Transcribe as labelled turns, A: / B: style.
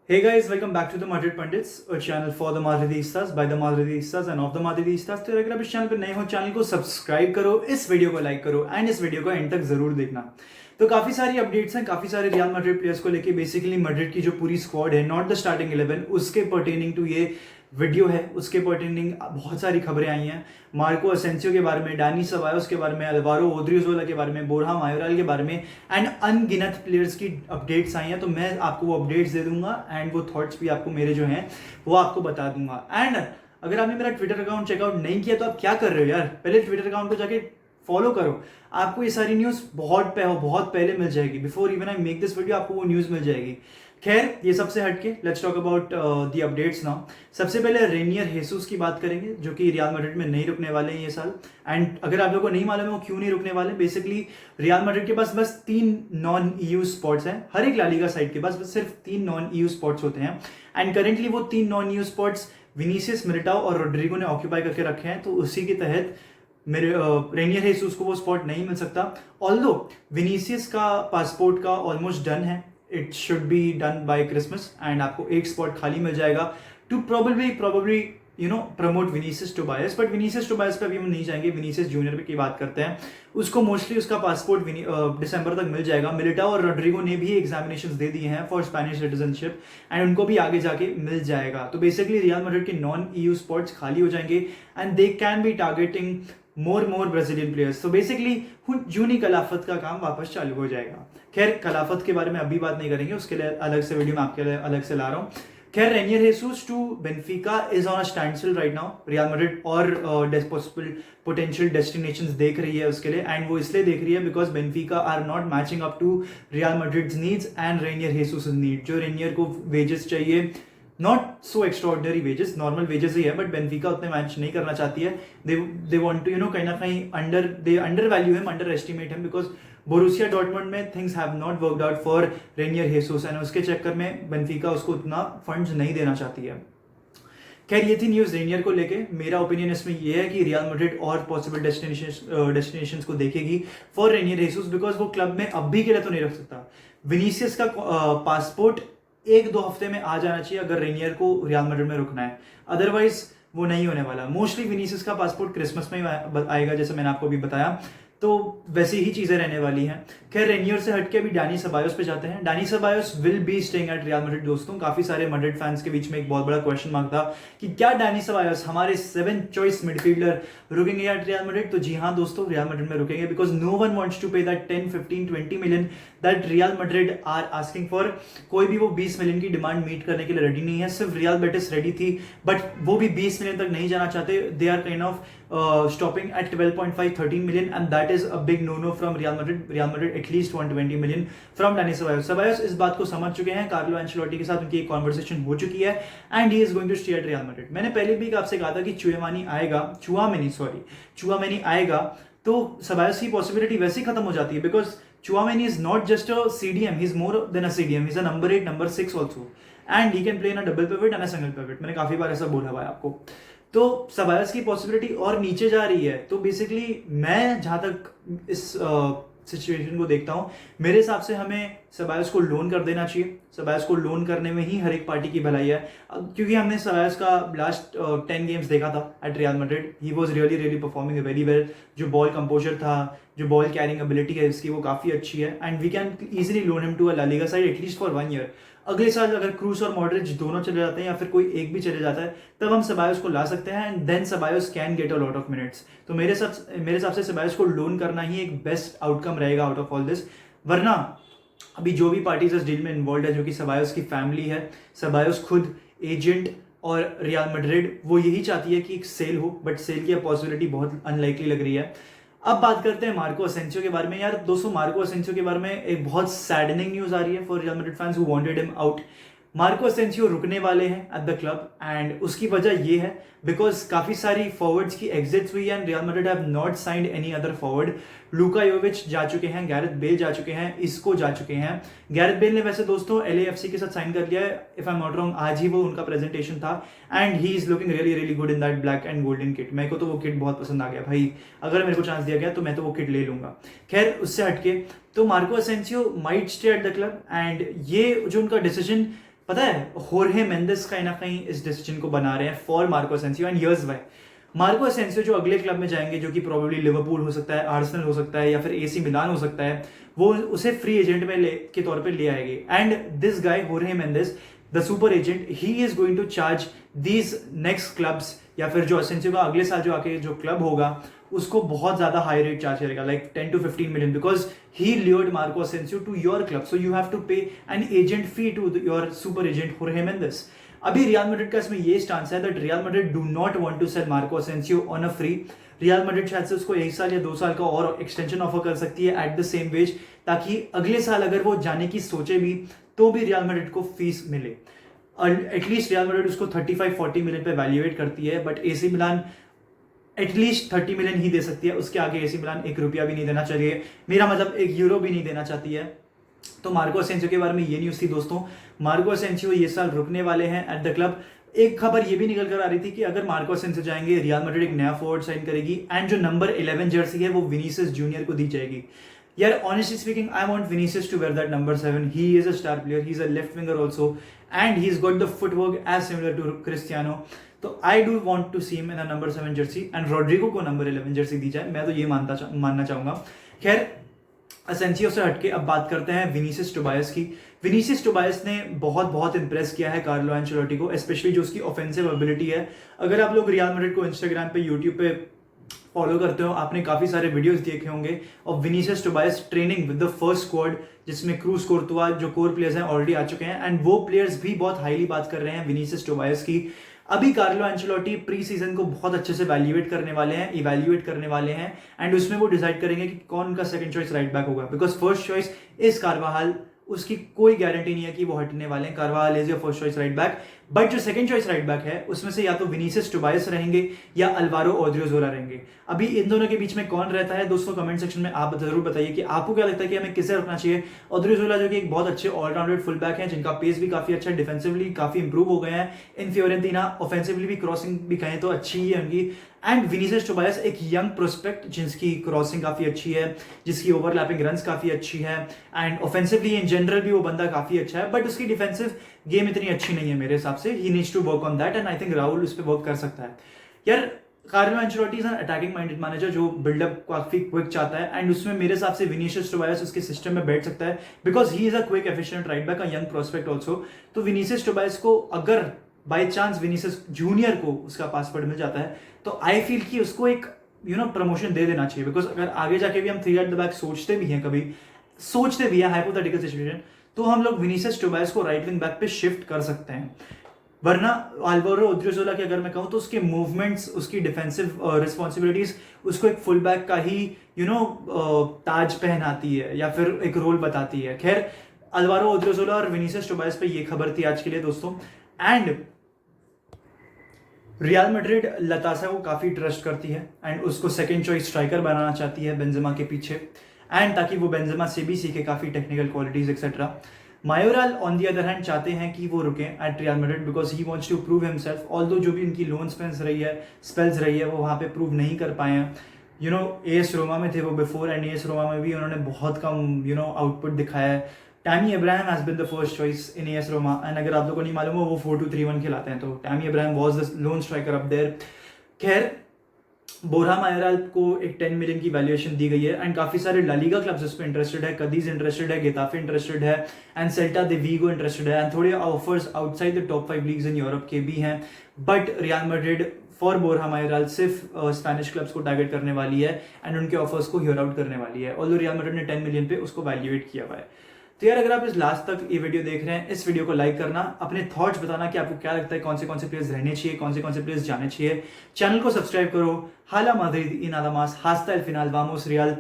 A: Hey guys, welcome back to the Madrid Pundits, a channel for the Madridistas, by the Madridistas and of the Madridistas। तो अगर आप इस channel पर नए हो, चैनल को सब्सक्राइब करो, इस वीडियो को लाइक करो एंड इस वीडियो को एंड तक जरूर देखना। तो काफी सारी अपडेट्स हैं, काफी सारे रियल मैड्रिड प्लेयर्स को लेके। बेसिकली मैड्रिड की जो पूरी स्क्वाड है, नॉट द स्टार्टिंग 11, उसके पर्टेनिंग टू ये वीडियो है, उसके पर्टेनिंग बहुत सारी खबरें आई हैं। मार्को असेंसियो के बारे में, डानी सबायोस के बारे में, अलवारो ओद्रियोजोला के बारे में, बोरहा मायोराल के बारे में एंड अनगिनत प्लेयर्स की अपडेट्स आई हैं। तो मैं आपको वो अपडेट्स दे दूंगा एंड वो थॉट्स भी आपको मेरे जो हैं वो आपको बता दूंगा। एंड अगर आपने मेरा ट्विटर अकाउंट चेकआउट नहीं किया तो आप क्या कर रहे हो यार, पहले ट्विटर अकाउंट को जाके फॉलो करो। आपको ये सारी न्यूज़ बहुत पहले मिल जाएगी। Before even I make this video आपको वो न्यूज़ मिल जाएगी। खैर, ये सबसे हटके let's talk about the updates now. सबसे पहले रेनियर हेसूस की बात करेंगे, जो कि रियल मैड्रिड में नहीं रुकने वाले हैं ये साल। एंड अगर आप लोगों को नहीं मालूम है वो क्यों नहीं रुकने वाले, बेसिकली रियल मैड्रिड के पास बस 3 नॉन ईयू स्पॉट्स हैं। हर एक लालिगा साइड के पास बस सिर्फ 3 नॉन ईयू स्पॉट्स होते हैं। एंड करेंटली वो 3 non EU spots Vinicius, Militão और रोड्रिगो ने ऑक्यूपाई करके रखे हैं। तो उसी के तहत मेरे रेनियर हेसूस को वो स्पॉट नहीं मिल सकता। ऑल्दो विनीसियस का पासपोर्ट का ऑलमोस्ट डन है, it should be done by Christmas and आपको एक स्पॉट खाली मिल जाएगा to probably promote Vinicius Tobias. But Vinicius Tobias पे अभी हम नहीं जाएंगे, विनीसियस जूनियर की बात करते हैं। उसको मोस्टली उसका पासपोर्ट दिसंबर तक मिल जाएगा। मिलिटाओ और रोड्रिगो ने भी एग्जामिनेशंस दे दिए हैं फॉर स्पेनिश सिटीजनशिप एंड उनको भी आगे जाके मिल जाएगा। तो बेसिकली रियल मैड्रिड के नॉन ईयू स्पॉट्स खाली हो जाएंगे and they can be targeting more Brazilian players. तो बेसिकली जूनी कलाफत का काम वापस चालू हो जाएगा। खैर, कलाफत के बारे में अभी बात नहीं करेंगे, उसके लिए अलग से वीडियो मैं आपके लिए अलग से ला रहा हूँ। खैर, Reinier Jesus to Benfica is on a standstill right now. Real Madrid और पॉसिबल पोटेंशियल डेस्टिनेशंस देख रही है उसके लिए, एंड वो इसलिए देख रही है because Benfica are not matching up to Real Madrid's needs and Reinier Jesus need. जो रेनियर को वेजेस चाहिए, not so extraordinary wages, normal wages ही है, बट बेंफिका उतने मैच नहीं करना चाहती है। दे वांट टू कहीं ना कहीं undervalue him, underestimate him, because Borussia Dortmund में things have not worked out for Reinier Jesus and उसके चक्कर में बेंफिका उसको उतना फंड्स नहीं देना चाहती है। खैर, ये थी न्यूज़ रेनियर को लेके। मेरा ओपिनियन इसमें ये है कि रियल मैड्रिड और पॉसिबल डेस्टिनेशंस को देखेगी फॉर रेनियर हेसूस, बिकॉज वो क्लब में अभी के लिए तो नहीं रख सकता। विनीसियस का पासपोर्ट 1-2 हफ्ते में आ जाना चाहिए अगर रेनियर को रियल मैड्रिड में रुकना है, अदरवाइज वो नहीं होने वाला। मोस्टली विनीसियस का पासपोर्ट क्रिसमस में ही आएगा, जैसे मैंने आपको अभी बताया। तो वैसी ही चीजें रहने वाली हैं। खैर, रेनियर से हटके अभी डानी सबायोस पे जाते हैं। Dani Ceballos will be staying at Real Madrid. दोस्तों, काफी सारे मैड्रिड फैंस के बीच में एक बहुत बड़ा क्वेश्चन मार्क था कि क्या डानी सबायोस, हमारे 7th चॉइस मिडफील्डर, रुकेंगे एट रियल मैड्रिड? तो जी हाँ दोस्तों, रियल मैड्रिड में रुकेंगे, because no one wants to pay that 10, 15, 20 million that Real Madrid are asking for. कोई भी वो 20 मिलियन की डिमांड मीट करने के लिए रेडी नहीं है। सिर्फ रियल बेटिस रेडी थी, बट वो भी 20 मिलियन तक नहीं जाना चाहते। They are kind of stopping at 12.5, 13 million, and that is a big no-no from Real Madrid. Real Madrid at least 120 million from Dani Ceballos. Ceballos इस बात को समझ चुके हैं, कार्लो एंचेलोटी के साथ उनकी एक कॉन्वर्सेशन हो चुकी है and he is going to stay at Real Madrid. मैंने पहले भी आपसे कहा था कि चुआमेनी आएगा तो Ceballos की पॉसिबिलिटी वैसे ही खत्म हो जाती है, because Chouameni is not just a CDM, he's more than a CDM, he's a number 8, number 6 also, and he can play in a double pivot and a single pivot. मैंने काफी बार ऐसा बोला हुआ है आपको। तो सबायस की पॉसिबिलिटी और नीचे जा रही है। तो बेसिकली मैं जहां तक इस सिचुएशन को देखता हूं, मेरे हिसाब से हमें सबायस को लोन कर देना चाहिए। सबायस को लोन करने में ही हर एक पार्टी की भलाई है, क्योंकि हमने सबायस का लास्ट 10 गेम्स देखा था at Real Madrid. He was really performing very well. जो बॉल कंपोजर था, जो बॉल कैरिंग एबिलिटी है इसकी, वो काफी अच्छी है and we can easily loan him to a La Liga side at least for 1 year. अगले साल अगर क्रूस और मॉडरिच दोनों चले जाते हैं या फिर कोई एक भी चले जाता है, तब हम सबायोस को ला सकते हैं and then Ceballos can get a lot of minutes. तो मेरे हिसाब से सबायोस को लोन करना ही एक बेस्ट आउटकम रहेगा आउट ऑफ ऑल दिस। वरना अभी जो भी पार्टीज इस डील में इन्वॉल्व है, जो कि सबायोस की फैमिली है, सबायोस खुद, एजेंट और रियल मैड्रिड, वो यही चाहती है कि एक सेल हो, बट सेल की पॉसिबिलिटी बहुत अनलाइकली लग रही है। अब बात करते हैं मार्को असेंसियो के बारे में। यार दोस्तों, मार्को असेंसियो के बारे में एक बहुत सैडनिंग न्यूज आ रही है for real Madrid fans who wanted him out. Marco Asensio रुकने वाले हैं एट द क्लब एंड उसकी वजह ये है बिकॉज काफी सारी फॉरवर्ड्स की एग्जिट्स हुई and real Madrid have not signed any other forward लूका योविच जा चुके हैं, गैरेथ बेल जा चुके हैं, इसको जा चुके हैं। गैरेथ बेल ने वैसे दोस्तों LAFC के साथ साइन कर लिया है, if I am not wrong, आज ही वो उनका प्रेजेंटेशन था and he is looking really really good in that black and golden kit. मेरे को तो वो किट बहुत पसंद आ गया भाई, अगर मेरे को चांस दिया गया तो मैं तो वो किट ले लूंगा। खैर उससे हटके तो Marco Asensio might stay at the club and ये जो उनका डिसीजन, पता है होर्हे मेंडेस कहीं ना कहीं इस डिसीजन को बना रहे हैं for Marco Asensio and here's why. Marco Asensio जो अगले क्लब में जाएंगे, जो कि प्रोबेबली लिवरपूल हो सकता है, आर्सेनल हो सकता है या फिर AC मिलान हो सकता है, वो उसे फ्री एजेंट में के तौर पे ले आएगी। एंड दिस गाय होर्हे Mendes the super agent, he is going to charge these next clubs, या फिर जो असेंसियो का अगले साल जो आके जो क्लब होगा उसको बहुत ज्यादा हाई रेट चार्ज करेगा, like 10 to 15 million, because he lured Marco Asensio to your club, so you have to pay an agent fee to your super agent Jorge Mendes. अभी रियल मैड्रिड का इसमें ये stance है that Real Madrid do not want to sell Marco Asensio on a free. Real Madrid शायद से उसको 1 साल या 2 साल का और एक्सटेंशन ऑफर कर सकती है एट द सेम वेज, ताकि अगले साल अगर वो जाने की सोचे भी तो भी रियल मैड्रिड को फीस मिले। एटलीस्ट रियल मैड्रिड उसको 35-40 मिलियन पे वैल्यूएट करती है, but AC Milan at least 30 million ही दे सकती है, उसके आगे AC मिलान 1 रुपया भी नहीं देना चाहिए, मेरा मतलब 1 यूरो भी नहीं देना चाहती है। तो मार्को असेंसियो के बारे में ये न्यूज़ थी दोस्तों। मार्को असेंसियो ये साल रुकने वाले हैं एट द क्लब। एक खबर ये भी निकल कर आ रही थी कि अगर मार्को असेंसियो जाएंगे, रियल मैड्रिड एक नया फॉरवर्ड साइन करेगी एंड जो नंबर 11 जर्सी है वो विनीसियस जूनियर को दी जाएगी। यार honestly speaking, I want Vinicius to wear that number 7. He is a star player, he is a left winger also and he is got the footwork as similar to Cristiano. तो I do want to see him in a number 7 Jersey and Rodrigo को number 11 Jersey दी जाए, मैं तो ये मानना चाहूंगा। खैर Asensio से हटके अब बात करते हैं विनीसियस टोबायस की। विनीसियस टोबायस ने बहुत इंप्रेस किया है कार्लो एंचेलोटी को, स्पेशली जो उसकी ऑफेंसिव एबिलिटी है। अगर आप लोग रियल मैड्रिड को इंस्टाग्राम पे, यूट्यूब पे फॉलो करते हो, आपने काफी सारे वीडियोस देखे होंगे और Vinicius Tobias training with the first squad, जिसमें क्रूज कोर्तुआ जो कोर प्लेयर्स हैं ऑलरेडी आ चुके हैं एंड वो प्लेयर्स भी बहुत हाईली बात कर रहे हैं विनीसियस टोबायस की। अभी कार्लो एंचेलोटी प्री सीजन को बहुत अच्छे से इवैल्यूएट करने वाले हैं एंड उसमें वो डिसाइड करेंगे कि कौन उनका सेकंड चॉइस राइट बैक होगा, बिकॉज फर्स्ट चॉइस इज कार्वाहाल, उसकी कोई गारंटी नहीं है कि वो हटने वाले हैं। कार्वाहाल is your first choice right back, but जो सेकंड चॉइस राइट बैक है उसमें से या तो विनीसियस टोबायस रहेंगे या अल्वारो ओद्रियोजोला रहेंगे। अभी इन दोनों के बीच में कौन रहता है दोस्तों, कमेंट सेक्शन में आप जरूर बताइए कि आपको क्या लगता है कि हमें किसे रखना चाहिए। ओद्रियोजोला जो कि एक बहुत अच्छे ऑलराउंडेड फुल बैक हैं, जिनका पेस भी काफी अच्छा, डिफेंसिवली काफी इंप्रूव हो गए हैं इन फियोरेंटीना, ऑफेंसिवली भी क्रॉसिंग भी कहें तो अच्छी ही है उनकी। एंड विनीसियस टोबायस एक यंग प्रोस्पेक्ट जिसकी क्रॉसिंग काफी अच्छी है, जिसकी ओवरलैपिंग रन्स काफी अच्छी है एंड ऑफेंसिवली इन जनरल भी वो बंदा काफी अच्छा है, बट उसकी डिफेंसिव गेम इतनी अच्छी नहीं है मेरे हिसाब से। He needs to work on that and I think Rahul उस पर वर्क कर सकता है। यार Carlo Ancelotti is an attacking minded manager जो बिल्डअप काफी क्विक चाहता है एंड उसमें मेरे हिसाब से विनीसियस टोबायस उसके सिस्टम में बैठ सकता है, because he is a quick efficient right back, a young prospect also. तो विनीसियस टोबायस को अगर बाई चांस विनीसियस जूनियर को उसका पासवर्ड मिल जाता है तो आई फील कि उसको एक प्रमोशन दे देना चाहिए, बिकॉज अगर आगे जाके भी हम 3 एट द बैक सोचते भी हैं हाइपोथेटिकल सिचुएशन, तो हम लोग विनीसियस टोबायस को राइट विंग बैक पे शिफ्ट कर सकते हैं। वरना अल्वारो ओद्रियोजोला की अगर मैं कहूं तो उसके मूवमेंट्स, उसकी डिफेंसिव रिस्पॉन्सिबिलिटीज उसको एक फुल बैक का ही ताज पहनाती है या फिर एक रोल बताती है। खैर अल्वारो ओद्रियोजोला और विनीसियस टोबायस पे ये खबर थी आज के लिए दोस्तों। एंड रियल मैड्रिड लतासा को काफी ट्रस्ट करती है एंड उसको सेकंड चॉइस स्ट्राइकर बनाना चाहती है बेंजेमा के पीछे, एंड ताकि वो बेंजेमा से भी सीखे काफी technical qualities etcetera. Mayoral on the other hand चाहते हैं कि वो रुकें at Real Madrid because he wants to prove himself, although जो भी उनकी लोन स्पेल्स रही है वो वहाँ पे प्रूव नहीं कर पाए हैं। AS रोमा में थे वो बिफोर एंड AS रोमा में भी उन्होंने बहुत कम आउटपुट दिखाया है। Tammy Abraham has been the first choice in AS Roma and अगर आप लोगों को नहीं मालूम हो वो 4-2-3-1 खिलाते हैं, तो Tammy Abraham was the lone striker up there. खैर बोरा मायोराल को एक 10 मिलियन की वैल्यूएशन दी गई है एंड काफी सारे ला लीगा क्लब्स इस पे इंटरेस्टेड है, कदीज इंटरेस्टेड है, गेताफे इंटरेस्टेड है and Celta de Vigo interested है एंड थोड़े offers outside the top 5 leagues in Europe के भी हैं। But Real Madrid for Borja Mayoral सिर्फ स्पेनिश क्लब्स को टारगेट करने वाली है एंड उनके ऑफर्स को हियर आउट करने वाली है, ऑल्दो रियल मैड्रिड ने 10 मिलियन पे उसको वैल्यूएट किया हुआ है। तो यार अगर आप इस लास्ट तक ये वीडियो देख रहे हैं, इस वीडियो को लाइक करना, अपने थॉट्स बताना कि आपको क्या लगता है कौन से प्लेयर्स रहने चाहिए, कौन से प्लेयर्स जाने चाहिए। चैनल को सब्सक्राइब करो। हाला माद्रिद इन आदा मास, हास्ता एल फिनाल, वामोस रियल।